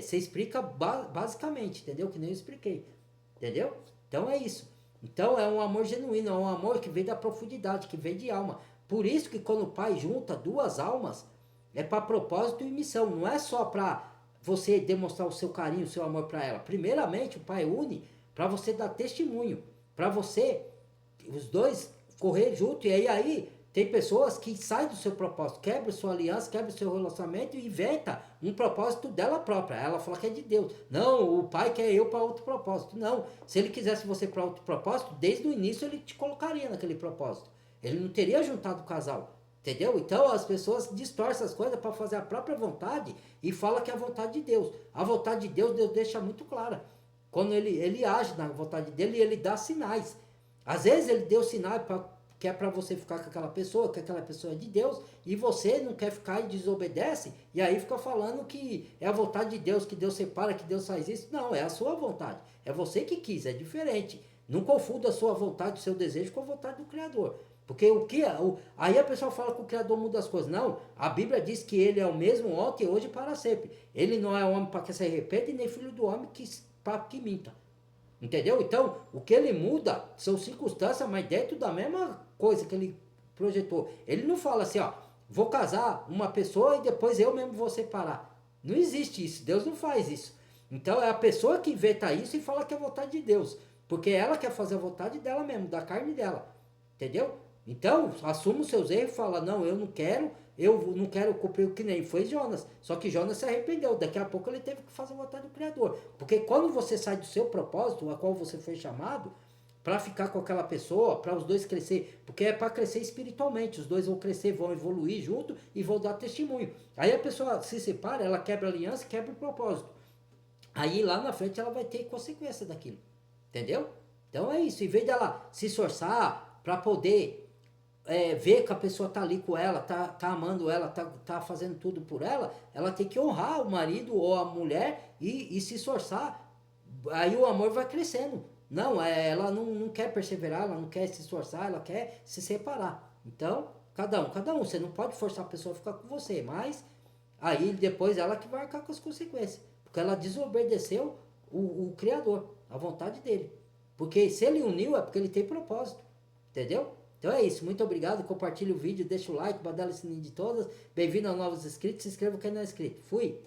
você explica basicamente, entendeu? Que nem eu expliquei. Entendeu? Então é isso. Então é um amor genuíno, é um amor que vem da profundidade, que vem de alma. Por isso que quando o pai junta duas almas, é para propósito e missão. Não é só para você demonstrar o seu carinho, o seu amor para ela. Primeiramente, o pai une para você dar testemunho, para você, os dois, correr junto. E aí tem pessoas que saem do seu propósito, quebram sua aliança, quebram seu relacionamento e inventa um propósito dela própria. Ela fala que é de Deus. Não, o pai quer eu para outro propósito. Não, se ele quisesse você para outro propósito, desde o início ele te colocaria naquele propósito. Ele não teria juntado o casal. Entendeu? Então as pessoas distorcem as coisas para fazer a própria vontade e fala que é a vontade de Deus. A vontade de Deus, Deus deixa muito clara. Quando ele age na vontade dele, ele dá sinais. Às vezes ele deu sinais que é para você ficar com aquela pessoa, que aquela pessoa é de Deus, e você não quer ficar e desobedece, e aí fica falando que é a vontade de Deus, que Deus separa, que Deus faz isso. Não, é a sua vontade. É você que quis, é diferente. Não confunda a sua vontade, o seu desejo com a vontade do Criador. Porque aí a pessoa fala que o Criador muda as coisas. Não, a Bíblia diz que ele é o mesmo ontem, hoje e para sempre. Ele não é homem para que se arrependa e nem filho do homem para que minta. Entendeu? Então, o que ele muda são circunstâncias, mas dentro da mesma coisa que ele projetou. Ele não fala assim, ó, vou casar uma pessoa e depois eu mesmo vou separar. Não existe isso, Deus não faz isso. Então é a pessoa que inventa isso e fala que é a vontade de Deus. Porque ela quer fazer a vontade dela mesmo, da carne dela. Entendeu? Então, assuma os seus erros e fala, não, eu não quero cumprir o que nem foi Jonas. Só que Jonas se arrependeu, daqui a pouco ele teve que fazer a vontade do Criador. Porque quando você sai do seu propósito, a qual você foi chamado, para ficar com aquela pessoa, para os dois crescer, porque é para crescer espiritualmente, os dois vão crescer, vão evoluir junto e vão dar testemunho. Aí a pessoa se separa, ela quebra a aliança, quebra o propósito. Aí lá na frente ela vai ter consequência daquilo, entendeu? Então é isso, em vez dela se esforçar para poder ver que a pessoa tá ali com ela, tá amando ela, tá fazendo tudo por ela, ela tem que honrar o marido ou a mulher e se esforçar. Aí o amor vai crescendo. Não, ela não quer perseverar, ela não quer se esforçar, ela quer se separar. Então, cada um. Você não pode forçar a pessoa a ficar com você, mas aí depois ela que vai arcar com as consequências. Porque ela desobedeceu o Criador, a vontade dele. Porque se ele uniu é porque ele tem propósito. Entendeu? Então é isso. Muito obrigado. Compartilhe o vídeo, deixa o like, badala o sininho de todas. Bem-vindo aos novos inscritos. Se inscreva quem não é inscrito. Fui!